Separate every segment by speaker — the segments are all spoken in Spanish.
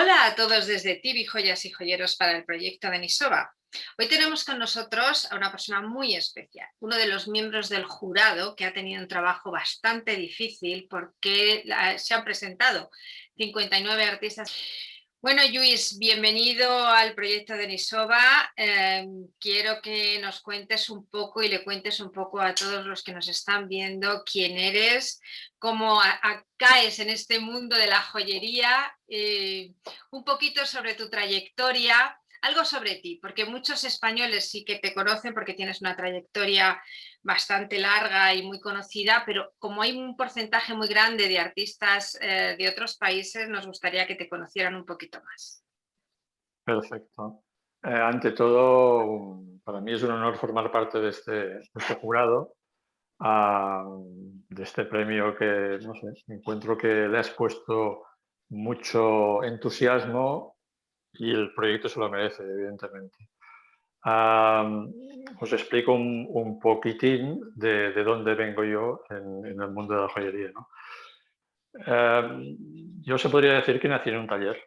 Speaker 1: Hola a todos desde Tibi Joyas y Joyeros para el proyecto de Nisova. Hoy tenemos con nosotros a una persona muy especial, uno de los miembros del jurado que ha tenido un trabajo bastante difícil porque se han presentado 59 artistas. Bueno, Luis, bienvenido al proyecto de Nisova. Quiero que nos cuentes un poco y le cuentes un poco a todos los que nos están viendo quién eres, cómo caes en este mundo de la joyería, un poquito sobre tu trayectoria, algo sobre ti, porque muchos españoles sí que te conocen porque tienes una trayectoria bastante larga y muy conocida, pero como hay un porcentaje muy grande de artistas de otros países, nos gustaría que te conocieran un poquito más.
Speaker 2: Perfecto. Ante todo, para mí es un honor formar parte de este jurado, de este premio que, no sé, encuentro que le has puesto mucho entusiasmo y el proyecto se lo merece, evidentemente. Am, Os explico un poquitín de dónde vengo yo en el mundo de la joyería, ¿no? Yo se podría decir que nací en un taller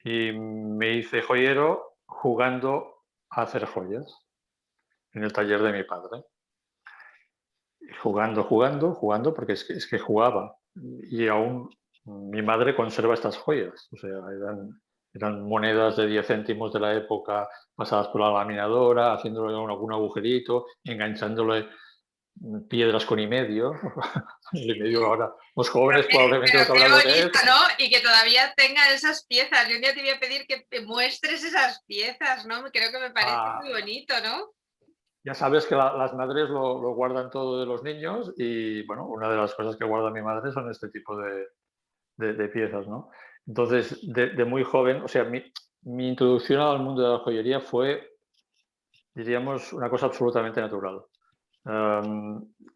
Speaker 2: y me hice joyero jugando a hacer joyas en el taller de mi padre. Y jugando, porque es que jugaba. Y aún mi madre conserva estas joyas. O sea, eran monedas de 10 céntimos de la época pasadas por la laminadora, haciéndole algún agujerito, enganchándole piedras con y medio. El y medio ahora, los jóvenes probablemente no
Speaker 1: Pero qué
Speaker 2: sabrán lo que
Speaker 1: bonito,
Speaker 2: es.
Speaker 1: ¿no? Y que todavía tengan esas piezas. Yo un día te voy a pedir que te muestres esas piezas, ¿no? Creo que me parece muy
Speaker 2: Ah,
Speaker 1: bonito, ¿no?
Speaker 2: ya sabes que las madres lo guardan todo de los niños y, bueno, una de las cosas que guarda mi madre son este tipo de piezas, ¿no? Entonces, de muy joven, o sea, mi introducción al mundo de la joyería fue, diríamos, una cosa absolutamente natural.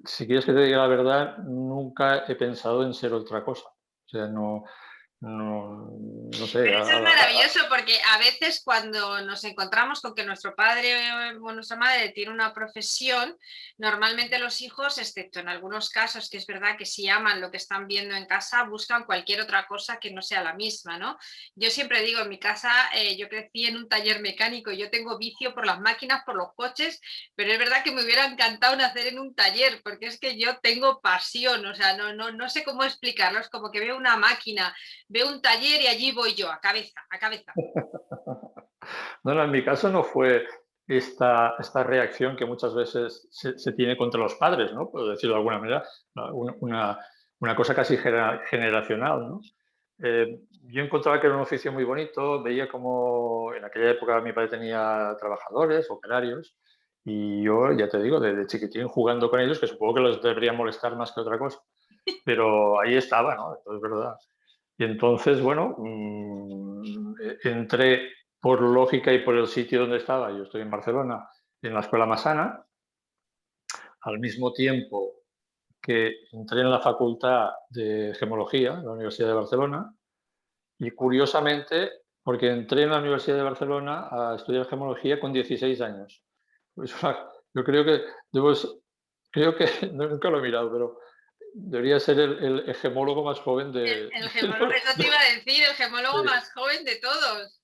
Speaker 2: Si quieres que te diga la verdad, nunca he pensado en ser otra cosa. O sea, no sé,
Speaker 1: Pero eso es maravilloso porque a veces cuando nos encontramos con que nuestro padre o nuestra madre tiene una profesión, normalmente los hijos, excepto en algunos casos que es verdad que si aman lo que están viendo en casa, buscan cualquier otra cosa que no sea la misma, ¿no? Yo siempre digo, en mi casa yo crecí en un taller mecánico, yo tengo vicio por las máquinas, por los coches, pero es verdad que me hubiera encantado nacer en un taller porque es que yo tengo pasión, o sea, no sé cómo explicarlo, es como que veo una máquina, veo un taller y allí voy yo, a cabeza, a cabeza.
Speaker 2: no, en mi caso no fue esta reacción que muchas veces se tiene contra los padres, ¿no? Puedo decirlo de alguna manera, una cosa casi generacional, ¿no? Yo encontraba que era un oficio muy bonito, veía como en aquella época mi padre tenía trabajadores, operarios, y yo, ya te digo, de chiquitín jugando con ellos, que supongo que los debería molestar más que otra cosa, pero ahí estaba, ¿no? Esto es verdad. Y entonces, bueno, entré por lógica y por el sitio donde estaba, yo estoy en Barcelona, en la Escuela Massana, al mismo tiempo que entré en la Facultad de Gemología de la Universidad de Barcelona y curiosamente, porque entré en la Universidad de Barcelona a estudiar gemología con 16 años. Pues, yo creo que nunca lo he mirado, pero debería ser el gemólogo más joven
Speaker 1: El gemólogo, eso te iba a decir, el gemólogo
Speaker 2: de-
Speaker 1: más joven de todos.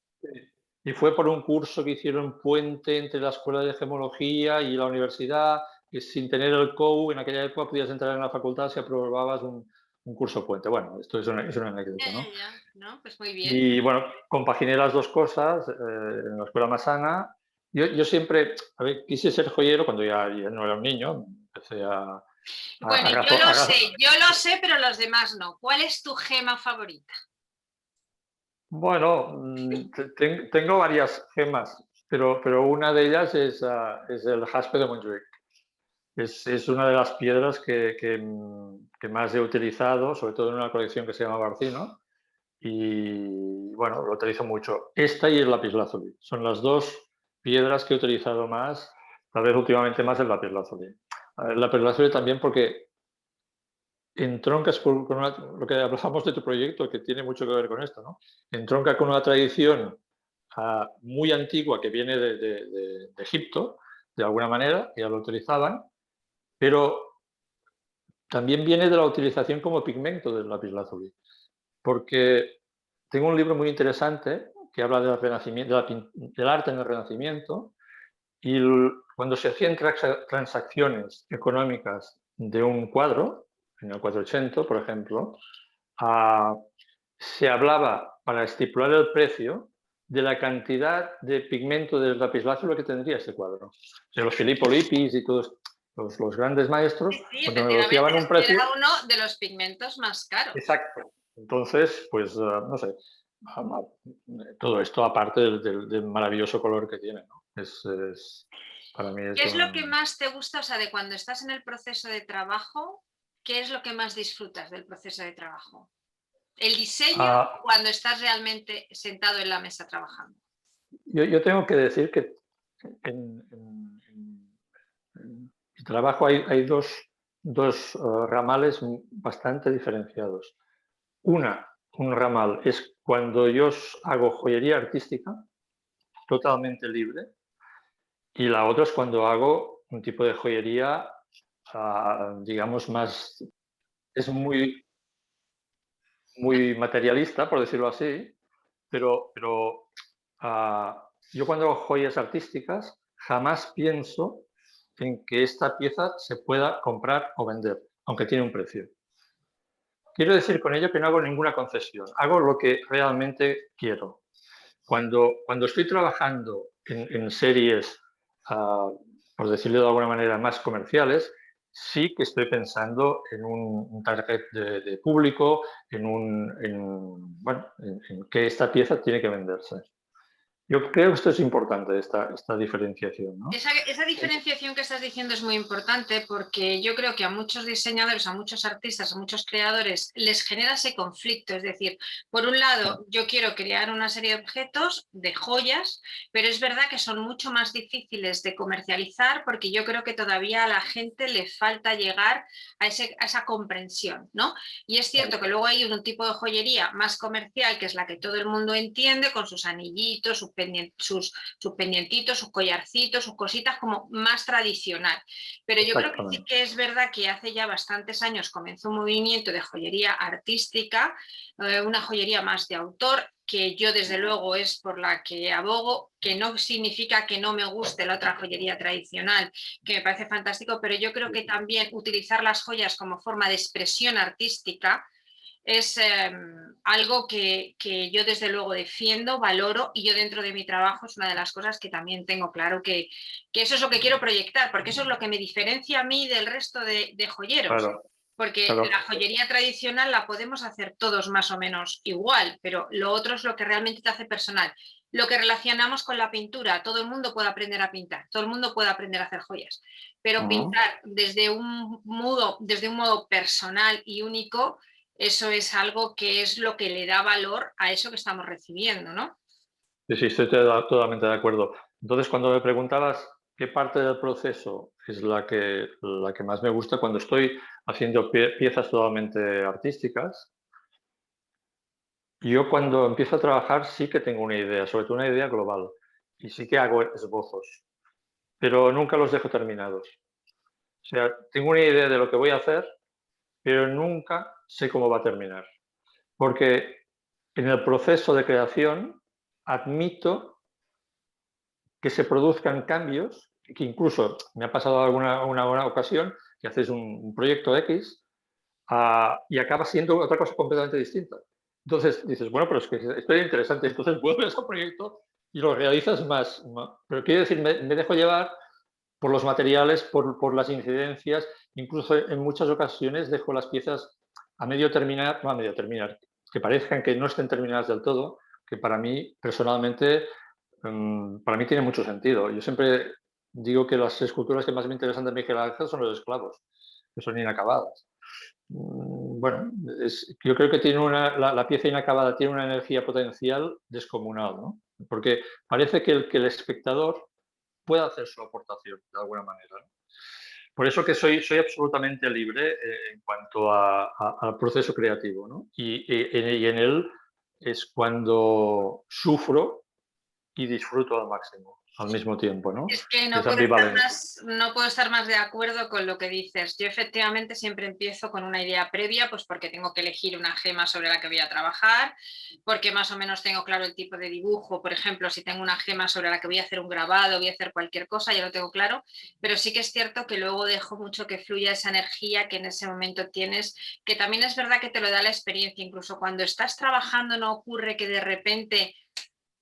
Speaker 2: y fue por un curso que hicieron puente entre la escuela de gemología y la universidad, que sin tener el COU, en aquella época podías entrar en la facultad si aprobabas un curso puente. Bueno, esto es una anécdota, ¿no?
Speaker 1: Ya, ¿no? Pues muy bien.
Speaker 2: Y bueno, compaginé las dos cosas en la escuela Massana. Yo siempre, a ver, quise ser joyero cuando ya no era un niño, empecé
Speaker 1: Bueno,
Speaker 2: a
Speaker 1: yo lo sé, pero los demás no. ¿Cuál es tu gema favorita?
Speaker 2: bueno, tengo varias gemas, pero una de ellas es el jaspe de Montjuic. Es una de las piedras que más he utilizado, sobre todo en una colección que se llama Barcino, y bueno, lo utilizo mucho. Esta y el lapislázuli son las dos piedras que he utilizado más, tal vez últimamente más el lapislázuli. El lapislázuli también porque entroncas lo que hablábamos de tu proyecto, que tiene mucho que ver con esto, ¿no? Entronca con una tradición muy antigua que viene de Egipto, de alguna manera, ya lo utilizaban, pero también viene de la utilización como pigmento del lapislázuli, porque tengo un libro muy interesante que habla del renacimiento, del arte en el Renacimiento, y cuando se hacían transacciones económicas de un cuadro, en el 400, por ejemplo, ah, se hablaba, para estipular el precio, de la cantidad de pigmento del lapislázuli que tendría ese cuadro. O sea, los Filippo Lippi y todos los grandes maestros,
Speaker 1: Sí, sí,
Speaker 2: cuando
Speaker 1: efectivamente,
Speaker 2: negociaban un precio...
Speaker 1: era uno de los pigmentos más caros.
Speaker 2: Exacto. Entonces, pues, no sé, todo esto aparte del maravilloso color que tiene, ¿no? Para mí
Speaker 1: ¿Qué
Speaker 2: es
Speaker 1: es lo que
Speaker 2: un...
Speaker 1: más te gusta, o sea, de cuando estás en el proceso de trabajo, qué es lo que más disfrutas del proceso de trabajo? ¿El diseño o
Speaker 2: Ah,
Speaker 1: cuando estás realmente sentado en la mesa trabajando?
Speaker 2: yo tengo que decir que en mi trabajo hay dos ramales bastante diferenciados. Un ramal es cuando yo hago joyería artística, totalmente libre, y la otra es cuando hago un tipo de joyería, digamos, más, es muy materialista, por decirlo así, pero yo cuando hago joyas artísticas jamás pienso en que esta pieza se pueda comprar o vender, aunque tiene un precio. Quiero decir con ello que no hago ninguna concesión, hago lo que realmente quiero. Cuando estoy trabajando en series, por decirlo de alguna manera, más comerciales, sí que estoy pensando en un target de público, bueno, en que esta pieza tiene que venderse. Yo creo que esto es importante, esta diferenciación, ¿no?
Speaker 1: Esa diferenciación que estás diciendo es muy importante porque yo creo que a muchos diseñadores, a muchos artistas, a muchos creadores les genera ese conflicto. Es decir, por un lado, yo quiero crear una serie de objetos, de joyas, pero es verdad que son mucho más difíciles de comercializar porque yo creo que todavía a la gente le falta llegar a esa comprensión, ¿no? Y es cierto que luego hay un tipo de joyería más comercial, que es la que todo el mundo entiende, con sus anillitos, sus pendientitos, sus collarcitos, sus cositas como más tradicional. Pero yo creo que sí
Speaker 2: Exactamente.
Speaker 1: que es verdad que hace ya bastantes años comenzó un movimiento de joyería artística, una joyería más de autor, que yo desde luego es por la que abogo, que no significa que no me guste la otra joyería tradicional, que me parece fantástico, pero yo creo que también utilizar las joyas como forma de expresión artística es algo que yo desde luego defiendo, valoro y yo dentro de mi trabajo es una de las cosas que también tengo claro que eso es lo que quiero proyectar, porque eso es lo que me diferencia a mí del resto de joyeros.
Speaker 2: Claro,
Speaker 1: Porque
Speaker 2: claro.
Speaker 1: la joyería tradicional la podemos hacer todos más o menos igual, pero lo otro es lo que realmente te hace personal. Lo que relacionamos con la pintura, todo el mundo puede aprender a pintar, todo el mundo puede aprender a hacer joyas, pero pintar desde un modo personal y único, eso es algo que es lo que le da valor a eso que estamos recibiendo, ¿no?
Speaker 2: Sí, sí, estoy totalmente de acuerdo. Entonces, cuando me preguntabas qué parte del proceso es la que más me gusta, cuando estoy haciendo piezas totalmente artísticas, yo cuando empiezo a trabajar sí que tengo una idea, sobre todo una idea global, y sí que hago esbozos, pero nunca los dejo terminados. O sea, tengo una idea de lo que voy a hacer, pero nunca sé cómo va a terminar. Porque en el proceso de creación admito que se produzcan cambios, que incluso me ha pasado una ocasión que haces un proyecto X y acaba siendo otra cosa completamente distinta. Entonces dices, bueno, pero es que esto es interesante, entonces vuelves al proyecto y lo realizas más. Pero quiero decir, me dejo llevar por los materiales, por las incidencias, incluso en muchas ocasiones dejo las piezas a medio terminar, no a medio terminar, que parezcan que no estén terminadas del todo, que para mí personalmente, para mí tiene mucho sentido. Yo siempre digo que las esculturas que más me interesan de Miguel Ángel son los esclavos, que son inacabadas. Bueno, yo creo que tiene la pieza inacabada tiene una energía potencial descomunal, ¿no? Porque parece que el espectador pueda hacer su aportación de alguna manera, ¿no? Por eso que soy absolutamente libre en cuanto al proceso creativo, ¿no? Y en él es cuando sufro y disfruto al máximo. al mismo tiempo, ¿no?
Speaker 1: Es que
Speaker 2: Es ambivalente.
Speaker 1: no puedo estar más de acuerdo con lo que dices. Yo efectivamente siempre empiezo con una idea previa, pues porque tengo que elegir una gema sobre la que voy a trabajar, porque más o menos tengo claro el tipo de dibujo. Por ejemplo, si tengo una gema sobre la que voy a hacer un grabado, voy a hacer cualquier cosa, ya lo tengo claro. Pero sí que es cierto que luego dejo mucho que fluya esa energía que en ese momento tienes, que también es verdad que te lo da la experiencia. Incluso cuando estás trabajando no ocurre que de repente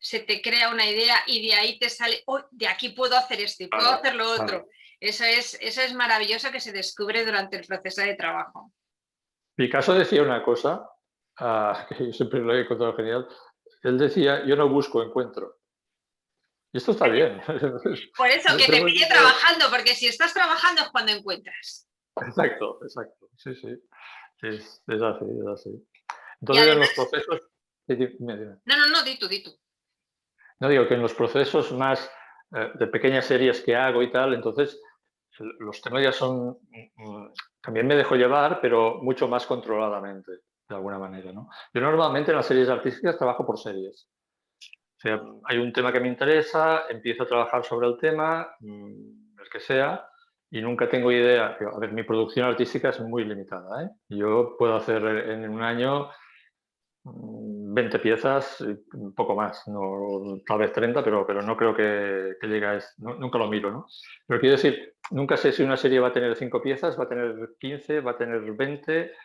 Speaker 1: se te crea una idea y de ahí te sale, oh, de aquí puedo hacer esto y puedo
Speaker 2: Claro,
Speaker 1: hacer lo otro.
Speaker 2: claro.
Speaker 1: Eso es maravilloso que se descubre durante el proceso de trabajo.
Speaker 2: Picasso decía una cosa, que yo siempre lo he encontrado genial. Él decía, yo no busco, encuentro. Y esto está bien.
Speaker 1: Por eso,
Speaker 2: No
Speaker 1: que te
Speaker 2: estamos
Speaker 1: pille
Speaker 2: diciendo...
Speaker 1: trabajando, porque si estás trabajando es cuando encuentras.
Speaker 2: Exacto, exacto. Sí, sí. Es así, es así.
Speaker 1: Y
Speaker 2: Entonces, en los
Speaker 1: además,
Speaker 2: procesos... Sí, dime, dime.
Speaker 1: no, di tú.
Speaker 2: No digo que en los procesos más de pequeñas series que hago y tal, entonces los temas ya son... también me dejo llevar, pero mucho más controladamente, de alguna manera, ¿no? Yo normalmente en las series artísticas trabajo por series. O sea, hay un tema que me interesa, empiezo a trabajar sobre el tema, el que sea, y nunca tengo idea. A ver, mi producción artística es muy limitada, ¿eh? Yo puedo hacer en un año 20 piezas, un poco más, no, tal vez 30, pero no creo que llegue a eso. Nunca lo miro, ¿no? Pero quiero decir, nunca sé si una serie va a tener 5 piezas, va a tener 15, va a tener 20.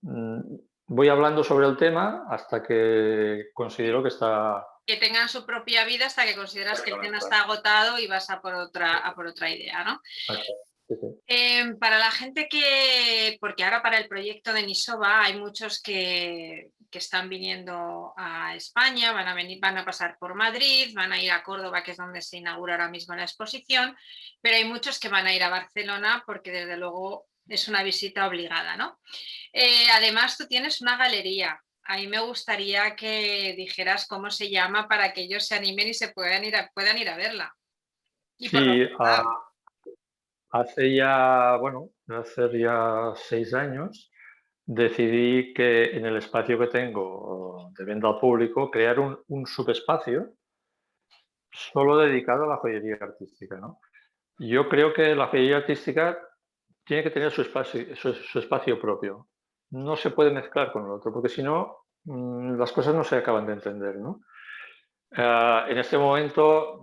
Speaker 2: Mm, Voy hablando sobre el tema hasta que considero que está...
Speaker 1: Que tengan su propia vida hasta que consideras que el tema está agotado y vas a por otra idea, ¿no?
Speaker 2: Exacto. Sí, sí.
Speaker 1: Para la gente porque ahora para el proyecto de Nisova hay muchos que están viniendo a España, van a pasar por Madrid, van a ir a Córdoba, que es donde se inaugura ahora mismo la exposición, pero hay muchos que van a ir a Barcelona porque desde luego es una visita obligada, ¿no? Además, tú tienes una galería. A mí me gustaría que dijeras cómo se llama para que ellos se animen y puedan ir a verla. Y por lo
Speaker 2: Sí,
Speaker 1: tanto,
Speaker 2: hace ya, bueno, hace ya 6 años, decidí que en el espacio que tengo de venta al público, crear un subespacio solo dedicado a la joyería artística, ¿no? Yo creo que la joyería artística tiene que tener su espacio propio. No se puede mezclar con el otro, porque si no, las cosas no se acaban de entender, ¿no? En este momento,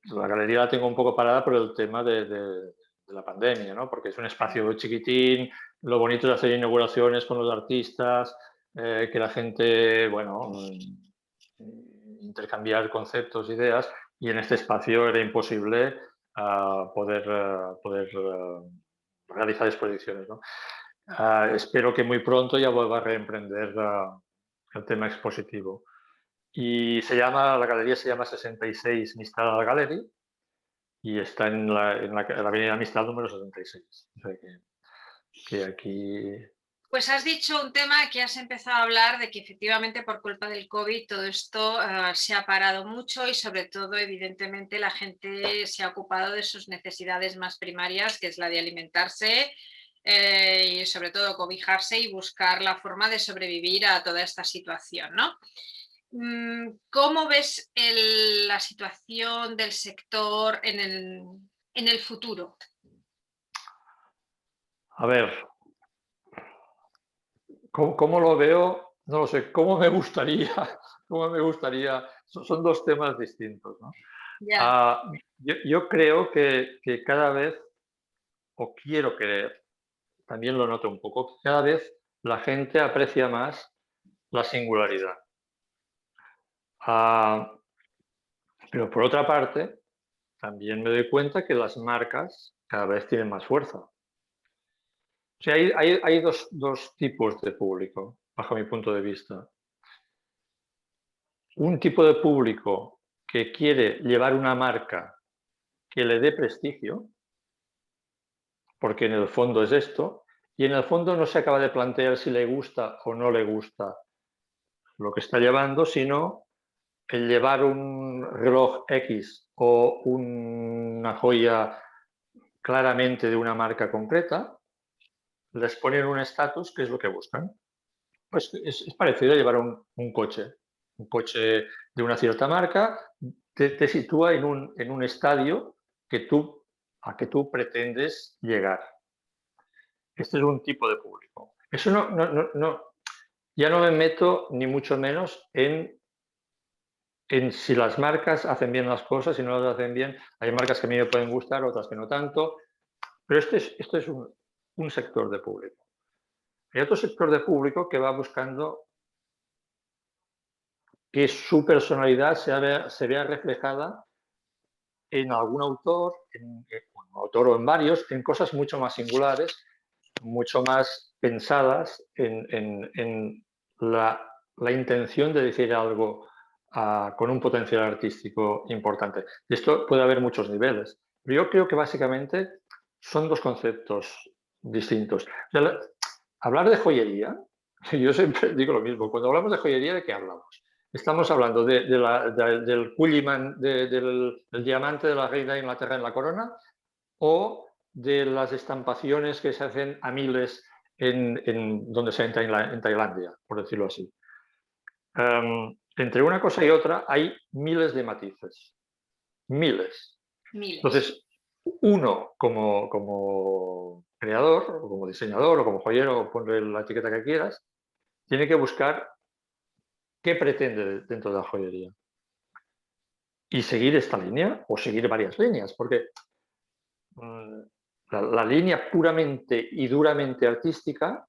Speaker 2: la galería la tengo un poco parada por el tema de la pandemia, ¿no? Porque es un espacio chiquitín, lo bonito es hacer inauguraciones con los artistas, que la gente, bueno, intercambiar conceptos, ideas, y en este espacio era imposible poder realizar exposiciones, ¿no? Espero que muy pronto ya vuelva a reemprender el tema expositivo. Y la galería se llama 66 Mistral Gallery y está en la avenida Mistral número 66. O sea que aquí...
Speaker 1: pues has dicho un tema que has empezado a hablar de que efectivamente por culpa del COVID todo esto se ha parado mucho y sobre todo evidentemente la gente se ha ocupado de sus necesidades más primarias, que es la de alimentarse y sobre todo cobijarse y buscar la forma de sobrevivir a toda esta situación, ¿no? ¿Cómo ves la situación del sector en el futuro?
Speaker 2: A ver, ¿cómo lo veo? No lo sé, ¿cómo me gustaría? ¿Cómo me gustaría? Son dos temas distintos, ¿no?
Speaker 1: Ya.
Speaker 2: Ah, yo creo que cada vez, o quiero creer, también lo noto un poco, que cada vez la gente aprecia más la singularidad. Ah, pero por otra parte, también me doy cuenta que las marcas cada vez tienen más fuerza. O sea, hay dos tipos de público, bajo mi punto de vista. Un tipo de público que quiere llevar una marca que le dé prestigio, porque en el fondo es esto, y en el fondo no se acaba de plantear si le gusta o no le gusta lo que está llevando, sino el llevar un reloj X o una joya claramente de una marca concreta, les ponen un estatus que es lo que buscan. Pues es parecido a llevar un coche de una cierta marca, te sitúa en un estadio a que tú pretendes llegar. Este es un tipo de público. Eso ya no me meto ni mucho menos en si las marcas hacen bien las cosas, si no las hacen bien. Hay marcas que a mí me pueden gustar, otras que no tanto, pero este es un sector de público. Hay otro sector de público que va buscando que su personalidad se vea reflejada en algún autor, en un autor o en varios, en cosas mucho más singulares, mucho más pensadas en la intención de decir algo con un potencial artístico importante. De esto puede haber muchos niveles, pero yo creo que básicamente son dos conceptos distintos. O sea, hablar de joyería, yo siempre digo lo mismo, cuando hablamos de joyería, ¿de qué hablamos? Estamos hablando del Culliman, del diamante de la reina de Inglaterra en la corona, o de las estampaciones que se hacen a miles en donde sea en Tailandia, por decirlo así. Entre una cosa y otra hay miles de matices, miles.
Speaker 1: Miles.
Speaker 2: Entonces, uno como creador, o como diseñador, o como joyero, o ponle la etiqueta que quieras, tiene que buscar qué pretende dentro de la joyería. Y seguir esta línea, o seguir varias líneas, porque la línea puramente y duramente artística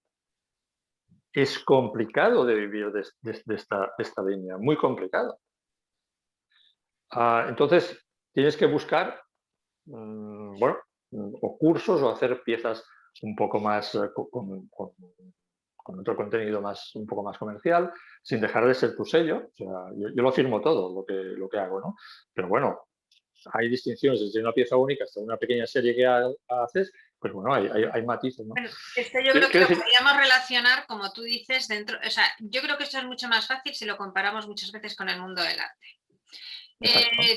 Speaker 2: es complicado de vivir de esta línea, muy complicado. Entonces, tienes que buscar, bueno, o cursos o hacer piezas un poco más con otro contenido un poco más comercial, sin dejar de ser tu sello. O sea, yo lo firmo todo lo que hago, ¿no? Pero bueno, hay distinciones desde una pieza única hasta una pequeña serie que haces, pues bueno, hay matices, ¿no?
Speaker 1: Bueno, esto yo creo que lo podríamos relacionar, como tú dices, dentro, o sea, yo creo que esto es mucho más fácil si lo comparamos muchas veces con el mundo del arte.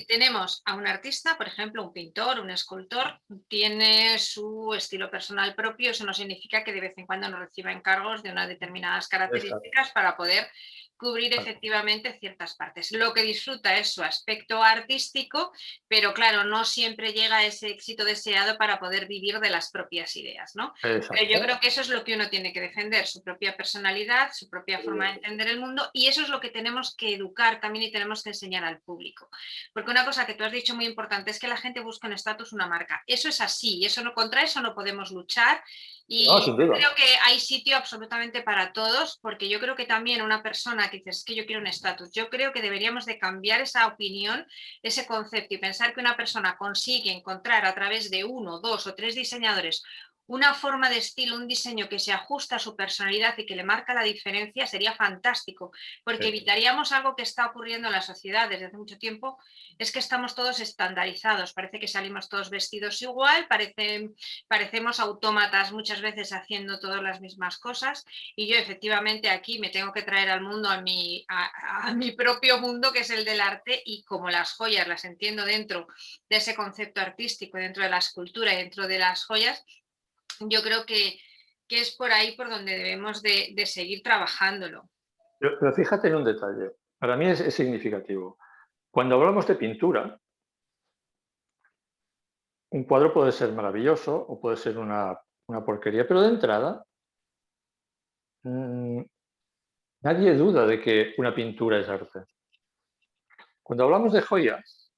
Speaker 1: Tenemos a un artista, por ejemplo, un pintor, un escultor, tiene su estilo personal propio, eso no significa que de vez en cuando no reciba encargos de unas determinadas características para poder cubrir efectivamente ciertas partes. Lo que disfruta es su aspecto artístico, pero claro, no siempre llega a ese éxito deseado para poder vivir de las propias ideas, ¿no? Pero yo creo que eso es lo que uno tiene que defender, su propia personalidad, su propia forma de entender el mundo, y eso es lo que tenemos que educar también y tenemos que enseñar al público. Porque una cosa que tú has dicho muy importante es que la gente busca un estatus, una marca. Eso es así, contra eso no podemos luchar. Y
Speaker 2: no,
Speaker 1: creo que hay sitio absolutamente para todos, porque yo creo que también una persona que dice, es que yo quiero un estatus, yo creo que deberíamos de cambiar esa opinión, ese concepto, y pensar que una persona consigue encontrar a través de uno, dos o tres diseñadores una forma de estilo, un diseño que se ajusta a su personalidad y que le marca la diferencia, sería fantástico, porque evitaríamos algo que está ocurriendo en la sociedad desde hace mucho tiempo, es que estamos todos estandarizados, parece que salimos todos vestidos igual, parecemos autómatas muchas veces haciendo todas las mismas cosas, y yo efectivamente aquí me tengo que traer al mundo, a mi propio mundo, que es el del arte, y como las joyas las entiendo dentro de ese concepto artístico, dentro de la escultura y dentro de las joyas, yo creo que es por ahí por donde debemos de seguir trabajándolo.
Speaker 2: Pero fíjate en un detalle, para mí es significativo. Cuando hablamos de pintura, un cuadro puede ser maravilloso o puede ser una porquería, pero de entrada nadie duda de que una pintura es arte. Cuando hablamos de joyas,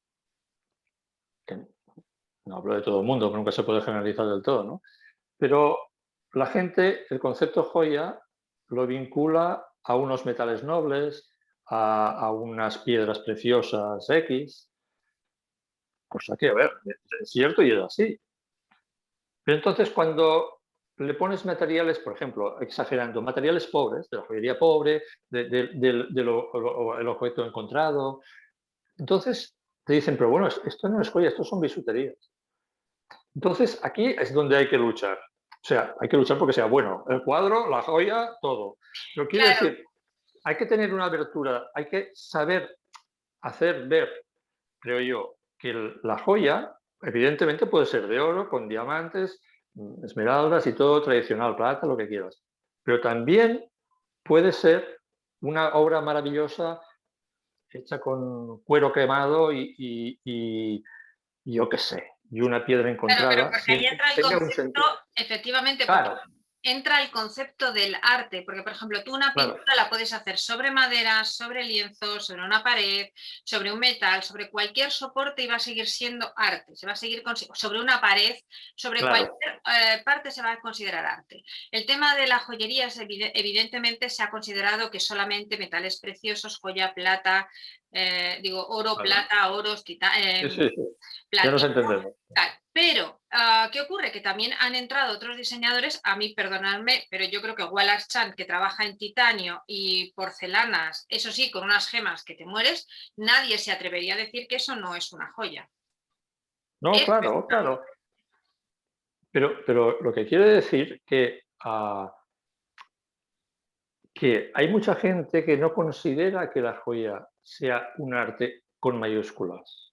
Speaker 2: que no hablo de todo el mundo, nunca se puede generalizar del todo, ¿no? Pero la gente, el concepto joya lo vincula a unos metales nobles, a unas piedras preciosas X, cosa que, a ver, es cierto y es así. Pero entonces cuando le pones materiales, por ejemplo, exagerando, materiales pobres, de la joyería pobre, del objeto encontrado, entonces te dicen, pero bueno, esto no es joya, esto son bisuterías. Entonces aquí es donde hay que luchar. O sea, hay que luchar porque sea bueno el cuadro, la joya, todo. Pero quiero
Speaker 1: Claro.
Speaker 2: decir, hay que tener una abertura, hay que saber hacer ver, creo yo, que la joya evidentemente puede ser de oro, con diamantes, esmeraldas y todo tradicional, plata, lo que quieras. Pero también puede ser una obra maravillosa hecha con cuero quemado y yo qué sé, y una piedra
Speaker 1: Claro, pero
Speaker 2: encontrada,
Speaker 1: porque ahí
Speaker 2: siempre
Speaker 1: entra el
Speaker 2: tenga un
Speaker 1: concepto,
Speaker 2: sentido.
Speaker 1: efectivamente, porque
Speaker 2: Claro,
Speaker 1: entra el concepto del arte, porque por ejemplo tú una
Speaker 2: claro,
Speaker 1: pintura la puedes hacer sobre madera, sobre lienzo, sobre una pared, sobre un metal, sobre cualquier soporte y va a seguir siendo arte, se va a seguir sobre una pared, sobre
Speaker 2: claro,
Speaker 1: cualquier parte se va a considerar arte. El tema de la joyería es evidentemente se ha considerado que solamente metales preciosos, joya, plata, digo oro,
Speaker 2: claro.
Speaker 1: plata, oros,
Speaker 2: Sí, sí, sí. Ya nos
Speaker 1: platino.
Speaker 2: entendemos.
Speaker 1: Tal. Pero, ¿qué ocurre? Que también han entrado otros diseñadores, a mí, perdonadme, pero yo creo que Wallace Chan, que trabaja en titanio y porcelanas, eso sí, con unas gemas que te mueres, nadie se atrevería a decir que eso no es una joya.
Speaker 2: No,
Speaker 1: Eso es
Speaker 2: claro,
Speaker 1: una
Speaker 2: claro. Pero lo que quiere decir que hay mucha gente que no considera que la joya sea un arte con mayúsculas,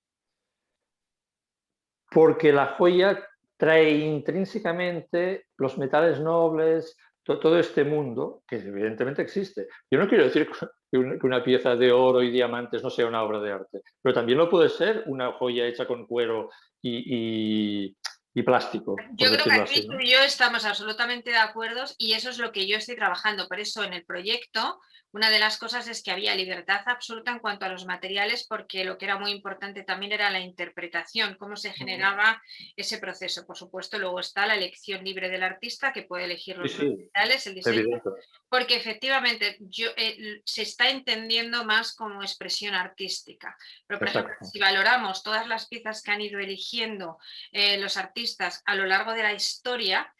Speaker 2: porque la joya trae intrínsecamente los metales nobles, todo este mundo, que evidentemente existe. Yo no quiero decir que una pieza de oro y diamantes no sea una obra de arte, pero también lo puede ser una joya hecha con cuero y plástico, por
Speaker 1: Yo creo que
Speaker 2: decirlo así,
Speaker 1: aquí tú
Speaker 2: ¿no?
Speaker 1: y yo estamos absolutamente de acuerdo y eso es lo que yo estoy trabajando. Por eso en el proyecto una de las cosas es que había libertad absoluta en cuanto a los materiales porque lo que era muy importante también era la interpretación, cómo se generaba ese proceso. Por supuesto, luego está la elección libre del artista que puede elegir
Speaker 2: Sí,
Speaker 1: los
Speaker 2: sí,
Speaker 1: materiales, el diseño,
Speaker 2: evidente.
Speaker 1: porque efectivamente se está entendiendo más como expresión artística. Pero, por ejemplo,
Speaker 2: Exacto.
Speaker 1: si valoramos todas las piezas que han ido eligiendo los artistas a lo largo de la historia,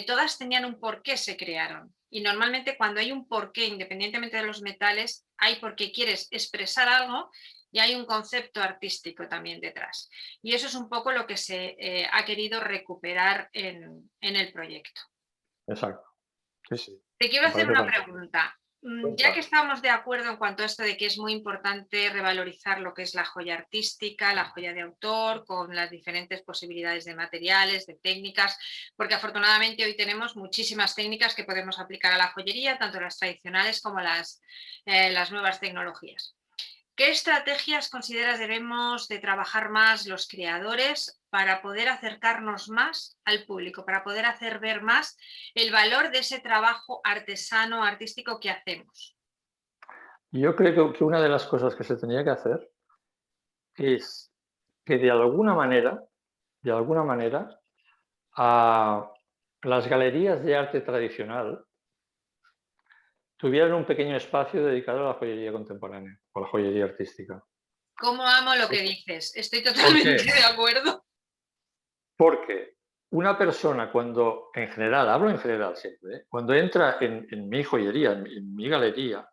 Speaker 1: todas tenían un por qué se crearon. Y normalmente cuando hay un porqué, independientemente de los metales, hay porque quieres expresar algo y hay un concepto artístico también detrás. Y eso es un poco lo que se ha querido recuperar en el proyecto.
Speaker 2: Exacto. Sí, sí,
Speaker 1: Te quiero
Speaker 2: me
Speaker 1: hacer
Speaker 2: parece
Speaker 1: una
Speaker 2: fantástico.
Speaker 1: pregunta. Ya que
Speaker 2: Cuenta.
Speaker 1: estamos de acuerdo en cuanto a esto de que es muy importante revalorizar lo que es la joya artística, la joya de autor, con las diferentes posibilidades de materiales, de técnicas, porque afortunadamente hoy tenemos muchísimas técnicas que podemos aplicar a la joyería, tanto las tradicionales como las nuevas tecnologías. ¿Qué estrategias consideras debemos de trabajar más los creadores para poder acercarnos más al público, para poder hacer ver más el valor de ese trabajo artesano, artístico que hacemos?
Speaker 2: Yo creo que una de las cosas que se tenía que hacer es que de alguna manera, a las galerías de arte tradicional tuvieran un pequeño espacio dedicado a la joyería contemporánea o a la joyería artística.
Speaker 1: ¿Cómo amo lo
Speaker 2: ¿Por
Speaker 1: que dices? Estoy
Speaker 2: por
Speaker 1: totalmente
Speaker 2: qué?
Speaker 1: de acuerdo.
Speaker 2: Porque una persona cuando, en general, hablo en general siempre, cuando entra en mi joyería, en mi galería,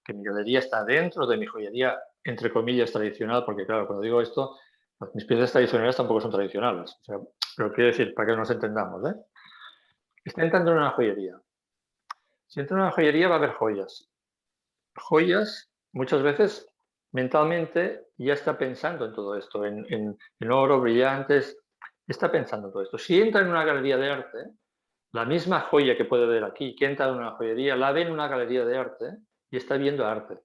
Speaker 2: que mi galería está dentro de mi joyería, entre comillas, tradicional, porque claro, cuando digo esto, pues, mis piezas tradicionales tampoco son tradicionales. O sea, pero quiero decir, para que nos entendamos, ¿eh? Está entrando en una joyería. Si entra en una joyería va a haber joyas. Joyas, muchas veces, mentalmente, ya está pensando en todo esto, en oro, brillantes, está pensando en todo esto. Si entra en una galería de arte, la misma joya que puede ver aquí, que entra en una joyería, la ve en una galería de arte y está viendo arte.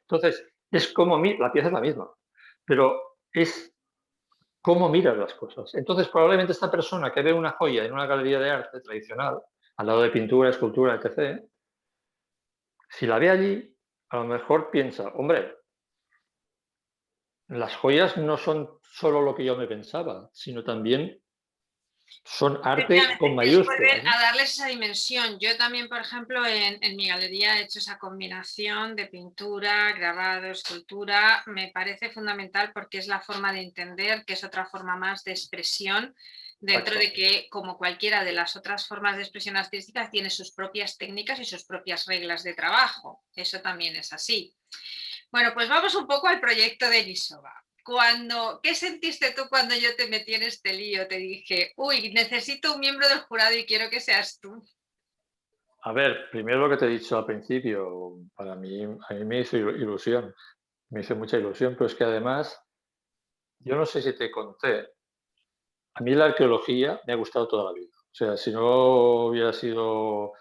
Speaker 2: Entonces, es como la pieza es la misma, pero es cómo miras las cosas. Entonces, probablemente esta persona que ve una joya en una galería de arte tradicional, al lado de pintura, escultura, etc., si la ve allí, a lo mejor piensa, hombre, las joyas no son solo lo que yo me pensaba, sino también son arte con
Speaker 1: Efectivamente, es volver
Speaker 2: mayúsculas, ¿no?
Speaker 1: a darles esa dimensión. Yo también, por ejemplo, en mi galería he hecho esa combinación de pintura, grabado, escultura. Me parece fundamental porque es la forma de entender, que es otra forma más de expresión, dentro
Speaker 2: Exacto.
Speaker 1: de que, como cualquiera de las otras formas de expresión artística, tiene sus propias técnicas y sus propias reglas de trabajo. Eso también es así. Bueno, pues vamos un poco al proyecto de Nisova. ¿Qué sentiste tú cuando yo te metí en este lío? Te dije, uy, necesito un miembro del jurado y quiero que seas tú.
Speaker 2: A ver, primero lo que te he dicho al principio, para mí, a mí me hizo ilusión, me hizo mucha ilusión, pero es que además, yo no sé si te conté, a mí la arqueología me ha gustado toda la vida. O sea, si no hubiera sido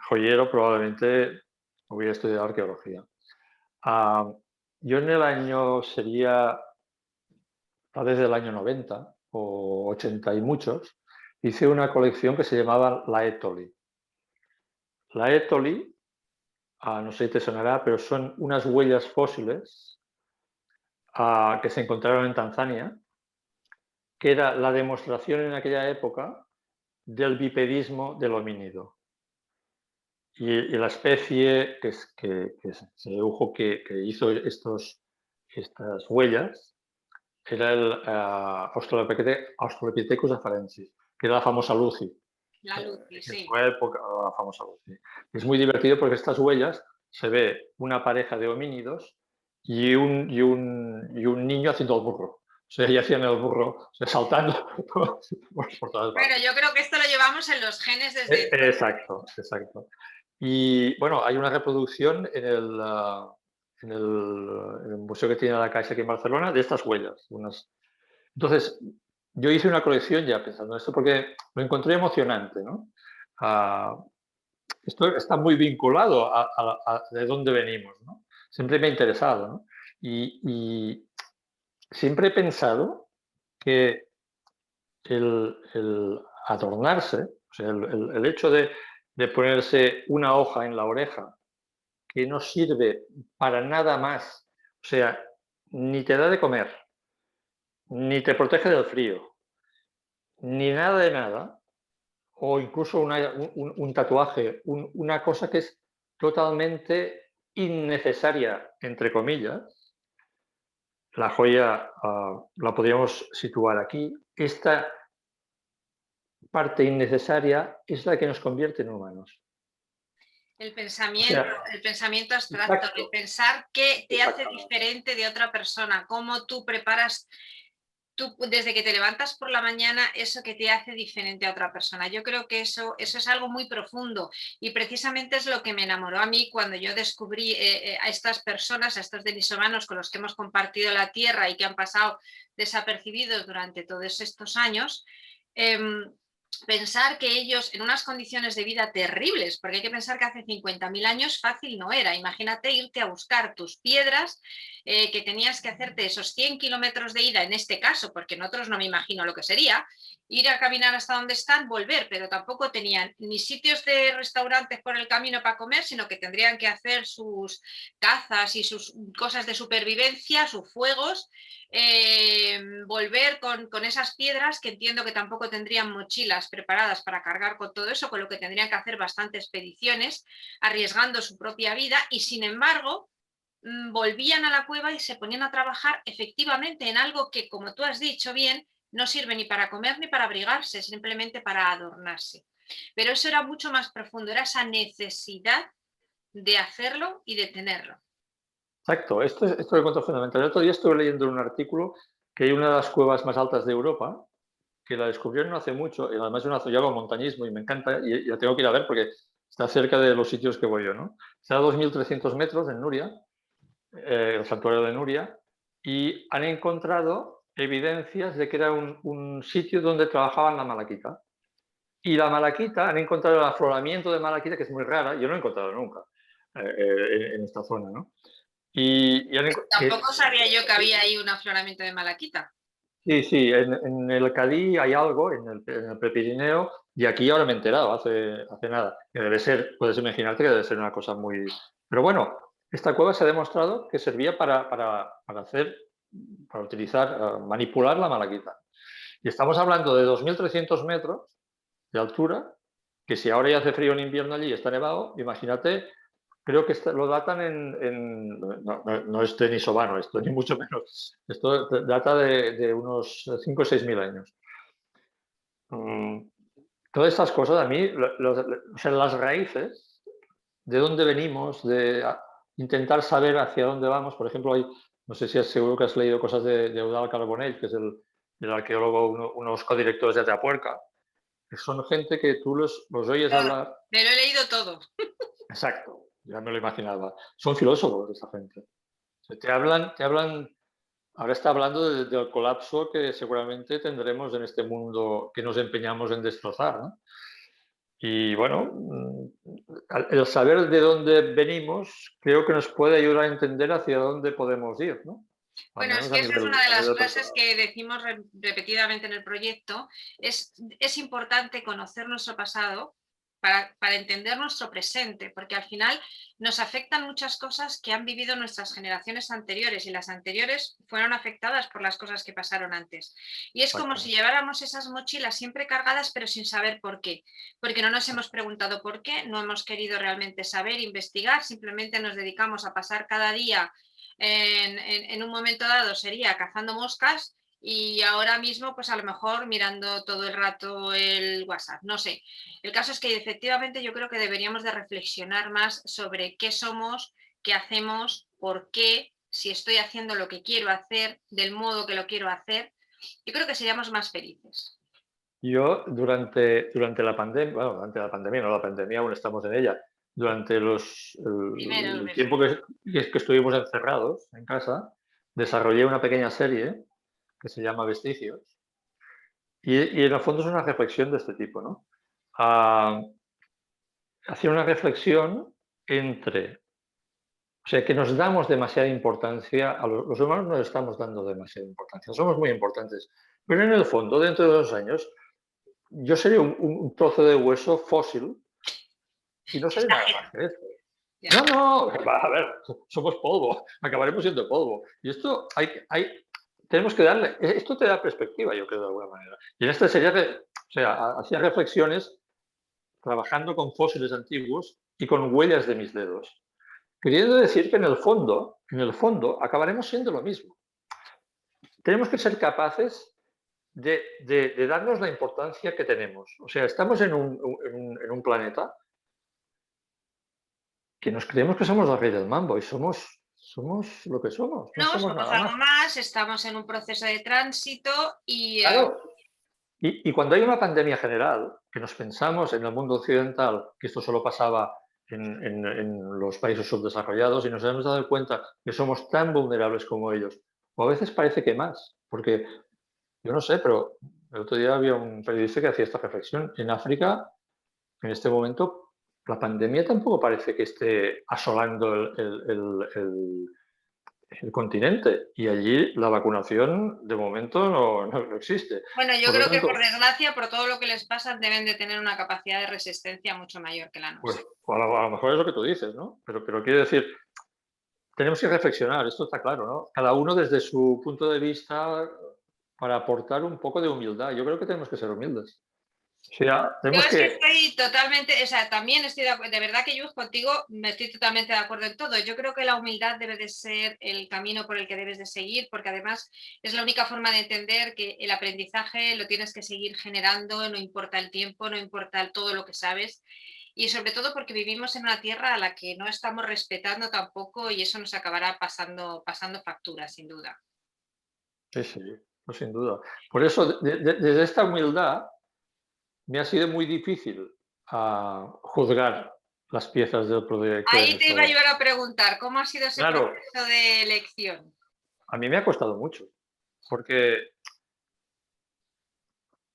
Speaker 2: joyero, probablemente hubiera estudiado arqueología. Yo en el año sería, tal vez del año 90 o 80 y muchos, hice una colección que se llamaba la Etoli. La Etoli, no sé si te sonará, pero son unas huellas fósiles que se encontraron en Tanzania, que era la demostración en aquella época del bipedismo del homínido. Y la especie que se dedujo que hizo estas huellas era el Australopithecus afarensis, que era la famosa Lucy.
Speaker 1: La Lucy,
Speaker 2: En
Speaker 1: sí.
Speaker 2: su época, la famosa Lucy. Es muy divertido porque estas huellas se ve una pareja de homínidos y un niño haciendo el burro. O sea, ya hacían el burro, o sea, saltando por todas
Speaker 1: Bueno,
Speaker 2: partes.
Speaker 1: yo creo que esto lo llevamos en los genes desde...
Speaker 2: Exacto, exacto. Y bueno, hay una reproducción en el museo que tiene la Caixa aquí en Barcelona de estas huellas. Entonces, yo hice una colección ya pensando en esto porque lo encontré emocionante, ¿no? Ah, esto está muy vinculado a de dónde venimos, ¿no? Siempre me ha interesado, ¿no? Y siempre he pensado que el adornarse, o sea, el hecho de ponerse una hoja en la oreja que no sirve para nada más, o sea, ni te da de comer, ni te protege del frío, ni nada de nada, o incluso un tatuaje, una cosa que es totalmente innecesaria, entre comillas, la joya la podríamos situar aquí. Esta parte innecesaria es la que nos convierte en humanos. O sea,
Speaker 1: El pensamiento abstracto, el
Speaker 2: exacto,
Speaker 1: pensar qué te hace
Speaker 2: exactamente.
Speaker 1: diferente de otra persona, cómo tú preparas, tú, desde que te levantas por la mañana, eso que te hace diferente a otra persona. Yo creo que eso es algo muy profundo y precisamente es lo que me enamoró a mí cuando yo descubrí a estas personas, a estos denisovanos con los que hemos compartido la tierra y que han pasado desapercibidos durante todos estos años. Pensar que ellos en unas condiciones de vida terribles, porque hay que pensar que hace 50.000 años fácil no era. Imagínate irte a buscar tus piedras, que tenías que hacerte esos 100 kilómetros de ida en este caso, porque en otros no me imagino lo que sería, ir a caminar hasta donde están, volver, pero tampoco tenían ni sitios de restaurantes por el camino para comer, sino que tendrían que hacer sus cazas y sus cosas de supervivencia, sus fuegos, volver con esas piedras que entiendo que tampoco tendrían mochilas preparadas para cargar con todo eso, con lo que tendrían que hacer bastantes expediciones, arriesgando su propia vida y sin embargo volvían a la cueva y se ponían a trabajar efectivamente en algo que, como tú has dicho bien, no sirve ni para comer ni para abrigarse, simplemente para adornarse. Pero eso era mucho más profundo, era esa necesidad de hacerlo y de tenerlo.
Speaker 2: Exacto, esto lo encuentro fundamental. El otro día estuve leyendo un artículo que hay una de las cuevas más altas de Europa, que la descubrieron no hace mucho, y además es una zona, yo hago montañismo y me encanta, y la tengo que ir a ver porque está cerca de los sitios que voy yo, ¿no? Está a 2.300 metros en Nuria, el santuario de Nuria, y han encontrado evidencias de que era un sitio donde trabajaban la malaquita. Y la malaquita, han encontrado el afloramiento de malaquita, que es muy rara, yo no he encontrado nunca en esta zona, ¿no?
Speaker 1: Tampoco sabía yo que había ahí un afloramiento de malaquita.
Speaker 2: Sí, sí, en el Cadí hay algo, en el Prepirineo, y aquí ahora me he enterado, hace nada, que debe ser, puedes imaginarte que debe ser una cosa muy... Pero bueno, esta cueva se ha demostrado que servía para utilizar, manipular la malaquita. Y estamos hablando de 2.300 metros de altura, que si ahora ya hace frío en invierno allí y está nevado, imagínate. Creo que lo datan no es denisovano esto, ni mucho menos. Esto data de unos 5 o 6 mil años. Todas estas cosas, a mí, o sea, las raíces, de dónde venimos, intentar saber hacia dónde vamos. Por ejemplo, no sé si es seguro que has leído cosas de Eudald Carbonell, que es el arqueólogo, unos codirectores de Atapuerca, que son gente que tú los oyes hablar.
Speaker 1: Me lo he leído todo.
Speaker 2: Exacto, ya me lo imaginaba. Son filósofos esta gente. O sea, te hablan, ahora está hablando del colapso que seguramente tendremos en este mundo que nos empeñamos en destrozar, ¿no? Y bueno, el saber de dónde venimos creo que nos puede ayudar a entender hacia dónde podemos ir, ¿no? Al
Speaker 1: Bueno, es
Speaker 2: menos
Speaker 1: que esa es una de
Speaker 2: a
Speaker 1: las
Speaker 2: nivel
Speaker 1: frases
Speaker 2: personal.
Speaker 1: que decimos repetidamente en el proyecto. Es importante conocer nuestro pasado para entender nuestro presente, porque al final nos afectan muchas cosas que han vivido nuestras generaciones anteriores y las anteriores fueron afectadas por las cosas que pasaron antes. Y es como si
Speaker 2: Exactamente.
Speaker 1: lleváramos esas mochilas siempre cargadas pero sin saber por qué, porque no nos hemos preguntado por qué, no hemos querido realmente saber, investigar, simplemente nos dedicamos a pasar cada día en un momento dado sería cazando moscas y ahora mismo pues a lo mejor mirando todo el rato el WhatsApp, no sé. El caso es que efectivamente yo creo que deberíamos de reflexionar más sobre qué somos, qué hacemos, por qué, si estoy haciendo lo que quiero hacer, del modo que lo quiero hacer. Yo creo que seríamos más felices.
Speaker 2: Yo durante la pandemia, bueno, durante la pandemia, no la pandemia, aún estamos en ella, durante
Speaker 1: Primero,
Speaker 2: el tiempo que estuvimos encerrados en casa, desarrollé una pequeña serie que se llama Vestigios y en el fondo es una reflexión de este tipo, ¿no? Ah, hacía una reflexión entre, o sea, que nos damos demasiada importancia, los humanos nos estamos dando demasiada importancia, somos muy importantes, pero en el fondo, dentro de 2 años, yo sería un trozo de hueso fósil y no seré nada más
Speaker 1: exagera.
Speaker 2: que eso.
Speaker 1: Ya.
Speaker 2: No, no, a ver, somos polvo, acabaremos siendo polvo. Y esto tenemos que darle, esto te da perspectiva, yo creo, de alguna manera. Y en esta serie, o sea, hacía reflexiones trabajando con fósiles antiguos y con huellas de mis dedos, queriendo decir que en el fondo, acabaremos siendo lo mismo. Tenemos que ser capaces de darnos la importancia que tenemos. O sea, estamos en un planeta que nos creemos que somos el rey del mambo y somos lo que somos, no
Speaker 1: No,
Speaker 2: somos
Speaker 1: somos
Speaker 2: nada más.
Speaker 1: algo más, estamos en un proceso de tránsito y
Speaker 2: Claro, y cuando hay una pandemia general, que nos pensamos en el mundo occidental que esto solo pasaba en los países subdesarrollados y nos hemos dado cuenta que somos tan vulnerables como ellos, o a veces parece que más, porque yo no sé, pero el otro día había un periodista que hacía esta reflexión. En África, en este momento, la pandemia tampoco parece que esté asolando el continente y allí la vacunación de momento no existe.
Speaker 1: bueno, yo
Speaker 2: Por lo
Speaker 1: creo que por
Speaker 2: tanto,
Speaker 1: desgracia, por todo lo que les pasa, deben de tener una capacidad de resistencia mucho mayor que la
Speaker 2: pues
Speaker 1: nuestra.
Speaker 2: a lo mejor es lo que tú dices, ¿no? Pero quiero decir, tenemos que reflexionar, esto está claro, ¿no? Cada uno desde su punto de vista para aportar un poco de humildad. Yo creo que tenemos que ser humildes. O sea,
Speaker 1: Yo
Speaker 2: tenemos
Speaker 1: es que
Speaker 2: que,
Speaker 1: estoy totalmente, o sea, también estoy de verdad que yo contigo me estoy totalmente de acuerdo en todo. Yo creo que la humildad debe de ser el camino por el que debes de seguir, porque además es la única forma de entender que el aprendizaje lo tienes que seguir generando, no importa el tiempo, no importa todo lo que sabes. Y sobre todo porque vivimos en una tierra a la que no estamos respetando tampoco y eso nos acabará pasando factura, sin duda.
Speaker 2: sí, sí, pues sin duda. Por eso, desde esta humildad, me ha sido muy difícil juzgar las piezas del proyecto de
Speaker 1: Ahí te iba
Speaker 2: Nisova.
Speaker 1: yo a preguntar, ¿cómo ha sido ese
Speaker 2: Claro,
Speaker 1: proceso de elección?
Speaker 2: a mí me ha costado mucho, porque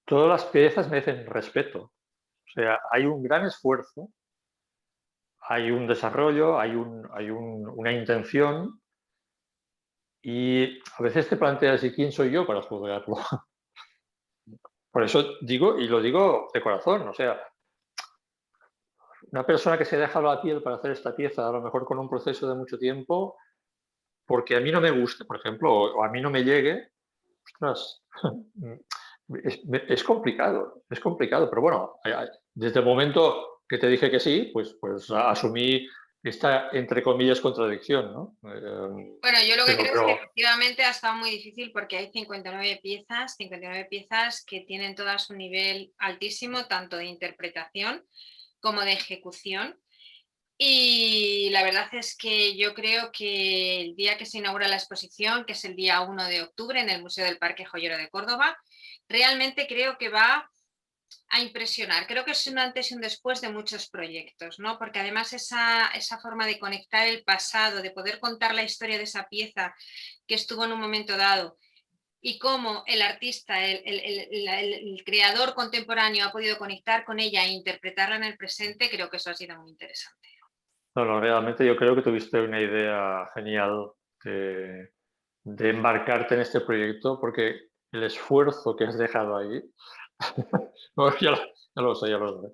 Speaker 2: todas las piezas merecen respeto. O sea, hay un gran esfuerzo, hay un desarrollo, una intención y a veces te planteas, ¿y quién soy yo para juzgarlo? Por eso digo, y lo digo de corazón, o sea, una persona que se deja la piel para hacer esta pieza, a lo mejor con un proceso de mucho tiempo, porque a mí no me guste, por ejemplo, o a mí no me llegue, ostras, es complicado, pero bueno, desde el momento que te dije que sí, pues asumí esta, entre comillas, contradicción, ¿no?
Speaker 1: Bueno, yo lo que creo es que
Speaker 2: Pero
Speaker 1: efectivamente ha estado muy difícil porque hay 59 piezas que tienen todas un nivel altísimo, tanto de interpretación como de ejecución. Y la verdad es que yo creo que el día que se inaugura la exposición, que es el día 1 de octubre en el Museo del Parque Joyero de Córdoba, realmente creo que va a impresionar. Creo que es un antes y un después de muchos proyectos, ¿no? Porque además esa forma de conectar el pasado, de poder contar la historia de esa pieza que estuvo en un momento dado y cómo el artista, el creador contemporáneo ha podido conectar con ella e interpretarla en el presente, creo que eso ha sido muy interesante.
Speaker 2: No, realmente yo creo que tuviste una idea genial de embarcarte en este proyecto, porque el esfuerzo que has dejado ahí, no, ya lo sé, ya lo sé.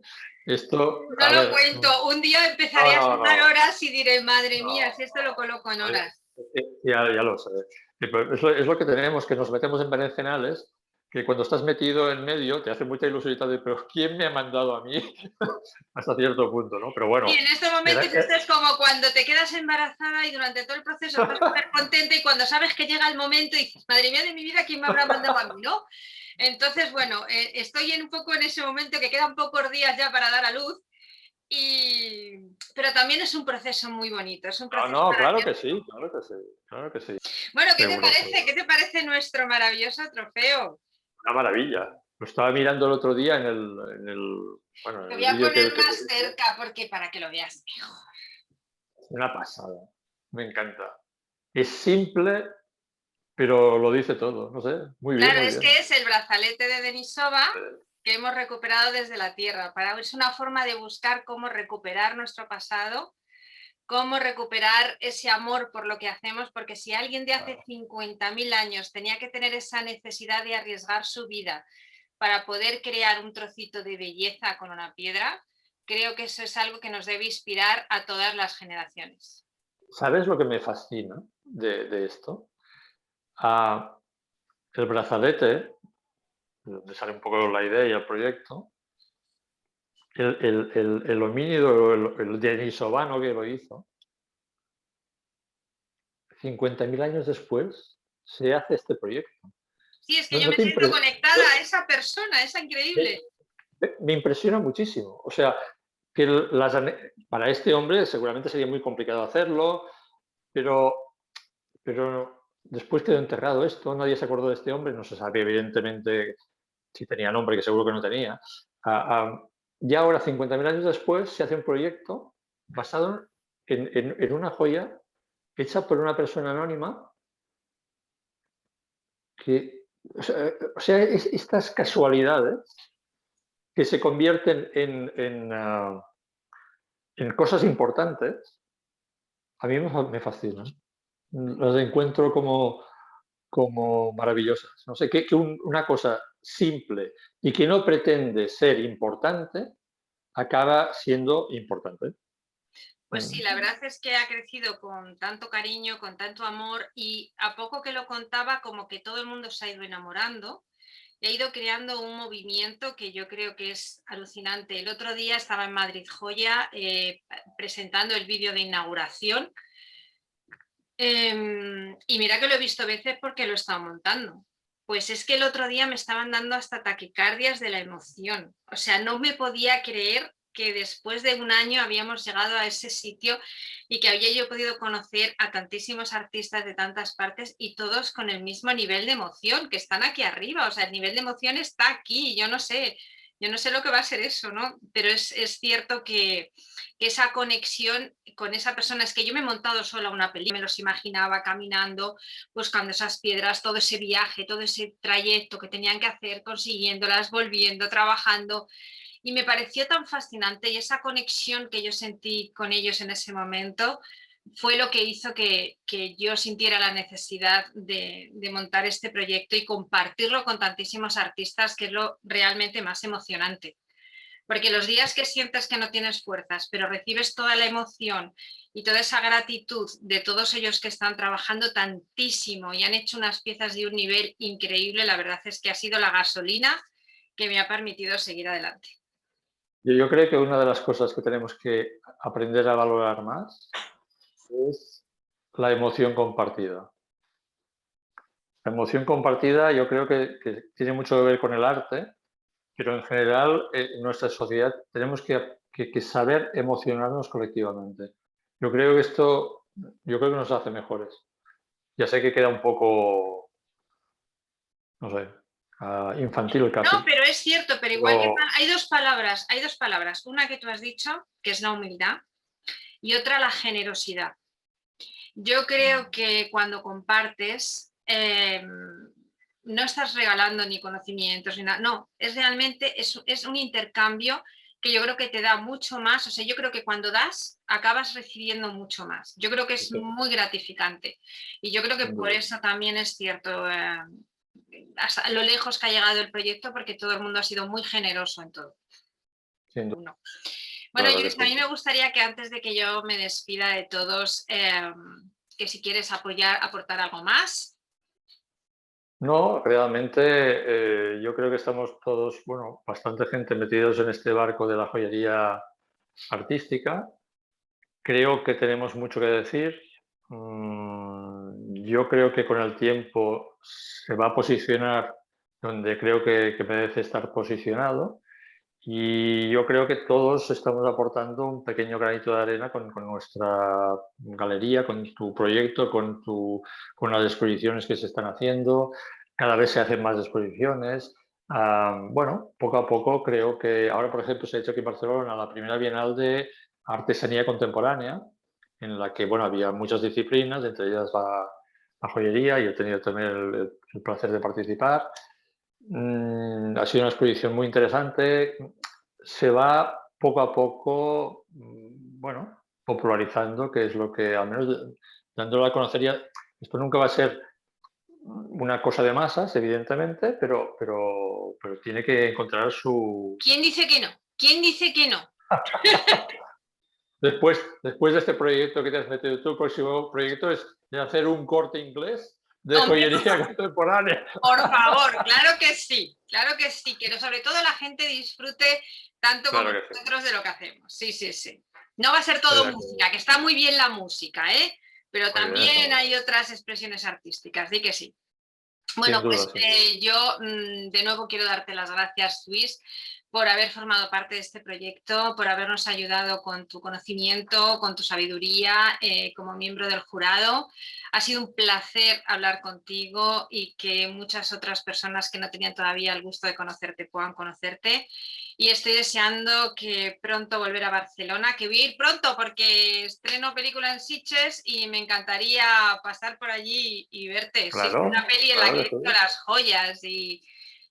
Speaker 2: Esto,
Speaker 1: No
Speaker 2: a
Speaker 1: lo
Speaker 2: ver,
Speaker 1: cuento, un día empezaré a
Speaker 2: no,
Speaker 1: sumar
Speaker 2: no,
Speaker 1: horas y diré, madre
Speaker 2: no,
Speaker 1: mía, si esto lo coloco en horas.
Speaker 2: ya lo sé. Pero es lo que tenemos, que nos metemos en berenjenales, que cuando estás metido en medio te hace mucha ilusión y tal, pero ¿quién me ha mandado a mí? Hasta cierto punto, ¿no? Pero bueno.
Speaker 1: Y en este momento esto es como cuando te quedas embarazada y durante todo el proceso estás súper contenta y cuando sabes que llega el momento y dices, madre mía de mi vida, ¿quién me habrá mandado a mí, no? Entonces, bueno, estoy un poco en ese momento que quedan pocos días ya para dar a luz, pero también es un proceso muy bonito, es un proceso
Speaker 2: No, claro que
Speaker 1: maravilloso.
Speaker 2: sí, claro que sí, claro que sí.
Speaker 1: Bueno, ¿qué te
Speaker 2: Seguro,
Speaker 1: parece?
Speaker 2: seguro.
Speaker 1: ¿Qué te parece nuestro maravilloso trofeo?
Speaker 2: Una maravilla. Lo estaba mirando el otro día bueno, en
Speaker 1: Te
Speaker 2: el
Speaker 1: voy a
Speaker 2: vídeo
Speaker 1: poner
Speaker 2: que
Speaker 1: más
Speaker 2: pusiste.
Speaker 1: cerca porque para que lo veas mejor.
Speaker 2: Una pasada. Me encanta. Es simple, pero lo dice todo. No sé. Muy bien,
Speaker 1: Claro,
Speaker 2: muy
Speaker 1: es
Speaker 2: bien.
Speaker 1: que es el brazalete de Denisova
Speaker 2: Eh,
Speaker 1: que hemos recuperado desde la Tierra. Es una forma de buscar cómo recuperar nuestro pasado, cómo recuperar ese amor por lo que hacemos, porque si alguien de hace 50.000 años tenía que tener esa necesidad de arriesgar su vida para poder crear un trocito de belleza con una piedra, creo que eso es algo que nos debe inspirar a todas las generaciones.
Speaker 2: ¿Sabes lo que me fascina de esto? Ah, el brazalete, de donde sale un poco la idea y el proyecto, el homínido, el denisovano que lo hizo, 50.000 años después se hace este proyecto.
Speaker 1: Sí, es que
Speaker 2: No,
Speaker 1: yo
Speaker 2: no
Speaker 1: me
Speaker 2: te
Speaker 1: siento
Speaker 2: impre-
Speaker 1: conectada a esa persona, es increíble.
Speaker 2: me impresiona muchísimo. O sea, que para este hombre seguramente sería muy complicado hacerlo, pero, pero después quedó enterrado esto, nadie se acordó de este hombre, no se sabe evidentemente si tenía nombre, que seguro que no tenía. Y ahora, 50.000 años después, se hace un proyecto basado en una joya hecha por una persona anónima que, estas casualidades que se convierten en cosas importantes, a mí me fascinan. Las encuentro como maravillosas. No sé, que una cosa simple y que no pretende ser importante acaba siendo importante.
Speaker 1: Pues sí, la verdad es que ha crecido con tanto cariño, con tanto amor y a poco que lo contaba, como que todo el mundo se ha ido enamorando y ha ido creando un movimiento que yo creo que es alucinante. El otro día estaba en Madrid Joya presentando el vídeo de inauguración y mira que lo he visto veces porque lo he estado montando. Pues es que el otro día me estaban dando hasta taquicardias de la emoción. O sea, no me podía creer que después de un año habíamos llegado a ese sitio y que había yo podido conocer a tantísimos artistas de tantas partes y todos con el mismo nivel de emoción, que están aquí arriba. O sea, el nivel de emoción está aquí. Yo no sé lo que va a ser eso, ¿no? Pero es cierto que esa conexión con esa persona, es que yo me he montado sola una película, me los imaginaba caminando, buscando esas piedras, todo ese viaje, todo ese trayecto que tenían que hacer, consiguiéndolas, volviendo, trabajando, y me pareció tan fascinante y esa conexión que yo sentí con ellos en ese momento fue lo que hizo que yo sintiera la necesidad de montar este proyecto y compartirlo con tantísimos artistas, que es lo realmente más emocionante. Porque los días que sientes que no tienes fuerzas, pero recibes toda la emoción y toda esa gratitud de todos ellos que están trabajando tantísimo y han hecho unas piezas de un nivel increíble, la verdad es que ha sido la gasolina que me ha permitido seguir adelante.
Speaker 2: Yo creo que una de las cosas que tenemos que aprender a valorar más es la emoción compartida. La emoción compartida yo creo que tiene mucho que ver con el arte, pero en general en nuestra sociedad tenemos que saber emocionarnos colectivamente. Yo creo que yo creo que nos hace mejores. Ya sé que queda un poco, no sé, infantil
Speaker 1: No,
Speaker 2: casi,
Speaker 1: pero es cierto, pero igual que
Speaker 2: pero
Speaker 1: hay dos palabras, una que tú has dicho, que es la humildad, y otra la generosidad. Yo creo que cuando compartes, no estás regalando ni conocimientos ni nada, no, es realmente es un intercambio que yo creo que te da mucho más, o sea, yo creo que cuando das acabas recibiendo mucho más. Yo creo que es muy gratificante y yo creo que por eso también es cierto hasta lo lejos que ha llegado el proyecto, porque todo el mundo ha sido muy generoso en todo.
Speaker 2: Sin duda.
Speaker 1: Bueno,
Speaker 2: Claro que
Speaker 1: Lluís, a
Speaker 2: sí.
Speaker 1: mí me gustaría que antes de que yo me despida de todos, que si quieres aportar algo más.
Speaker 2: No, realmente yo creo que estamos todos, bueno, bastante gente metidos en este barco de la joyería artística. Creo que tenemos mucho que decir. Yo creo que con el tiempo se va a posicionar donde creo que merece estar posicionado. Y yo creo que todos estamos aportando un pequeño granito de arena con nuestra galería, con tu proyecto, con las exposiciones que se están haciendo. Cada vez se hacen más exposiciones. Bueno, poco a poco creo que ahora, por ejemplo, se ha hecho aquí en Barcelona la primera Bienal de Artesanía Contemporánea, en la que bueno, había muchas disciplinas, entre ellas la joyería, y he tenido también el placer de participar. Ha sido una exposición muy interesante. Se va poco a poco, bueno, popularizando, que es lo que, al menos dándolo a conocer ya, esto nunca va a ser una cosa de masas, evidentemente, pero tiene que encontrar su...
Speaker 1: ¿Quién dice que no? ¿Quién dice que no?
Speaker 2: Después de este proyecto que te has metido tú, el próximo proyecto es de hacer un Corte Inglés de
Speaker 1: Hombre,
Speaker 2: joyería contemporánea.
Speaker 1: por favor, claro que sí, que sobre todo la gente disfrute tanto como
Speaker 2: Claro que sí.
Speaker 1: nosotros de lo que hacemos. Sí, sí, sí. No va a ser todo música, que está muy bien la música, ¿eh? Pero
Speaker 2: Muy bien,
Speaker 1: también hay otras expresiones artísticas, di que sí. Bueno,
Speaker 2: sin duda,
Speaker 1: pues
Speaker 2: sin duda.
Speaker 1: yo de nuevo quiero darte las gracias, Luis, por haber formado parte de este proyecto, por habernos ayudado con tu conocimiento, con tu sabiduría como miembro del jurado. Ha sido un placer hablar contigo y que muchas otras personas que no tenían todavía el gusto de conocerte puedan conocerte. Y estoy deseando que pronto volver a Barcelona, que voy a ir pronto porque estreno película en Sitges y me encantaría pasar por allí y verte. Sí,
Speaker 2: Claro,
Speaker 1: una peli en la
Speaker 2: claro
Speaker 1: que
Speaker 2: que
Speaker 1: he visto
Speaker 2: sí.
Speaker 1: las joyas y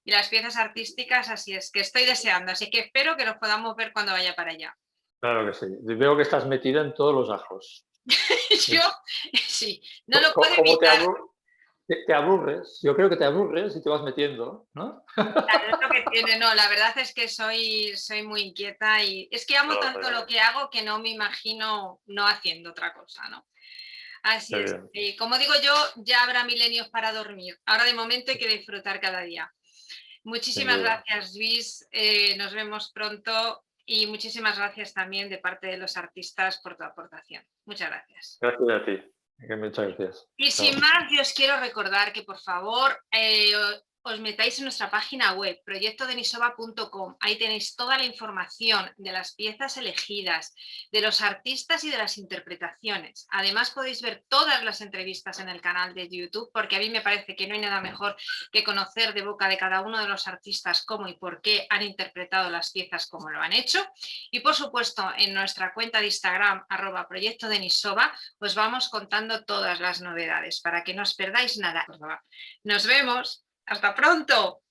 Speaker 1: las piezas artísticas, así es que estoy deseando, así que espero que nos podamos ver cuando vaya para allá.
Speaker 2: Claro que sí. Veo que estás metida en todos los ajos.
Speaker 1: Yo, sí, no lo puedo
Speaker 2: ¿Cómo
Speaker 1: evitar.
Speaker 2: te aburres? Yo creo que te aburres y te vas metiendo, ¿no?
Speaker 1: Claro, es lo que tiene, no, la verdad es que soy muy inquieta y es que amo tanto lo que hago que no me imagino no haciendo otra cosa, ¿no? Así
Speaker 2: Qué
Speaker 1: es.
Speaker 2: bien.
Speaker 1: Como digo yo, ya habrá milenios para dormir. Ahora de momento hay que disfrutar cada día.
Speaker 2: Sin
Speaker 1: Muchísimas
Speaker 2: duda.
Speaker 1: gracias, Luis. Nos vemos pronto y muchísimas gracias también de parte de los artistas por tu aportación. Muchas gracias.
Speaker 2: Gracias a ti. Muchas gracias.
Speaker 1: Y
Speaker 2: Chao.
Speaker 1: sin más, yo os quiero recordar que por favor os metáis en nuestra página web, proyectodenisoba.com. Ahí tenéis toda la información de las piezas elegidas, de los artistas y de las interpretaciones. Además podéis ver todas las entrevistas en el canal de YouTube, porque a mí me parece que no hay nada mejor que conocer de boca de cada uno de los artistas cómo y por qué han interpretado las piezas como lo han hecho. Y por supuesto, en nuestra cuenta de Instagram, @proyectodenisoba, os vamos contando todas las novedades para que no os perdáis nada. Nos vemos. Hasta pronto.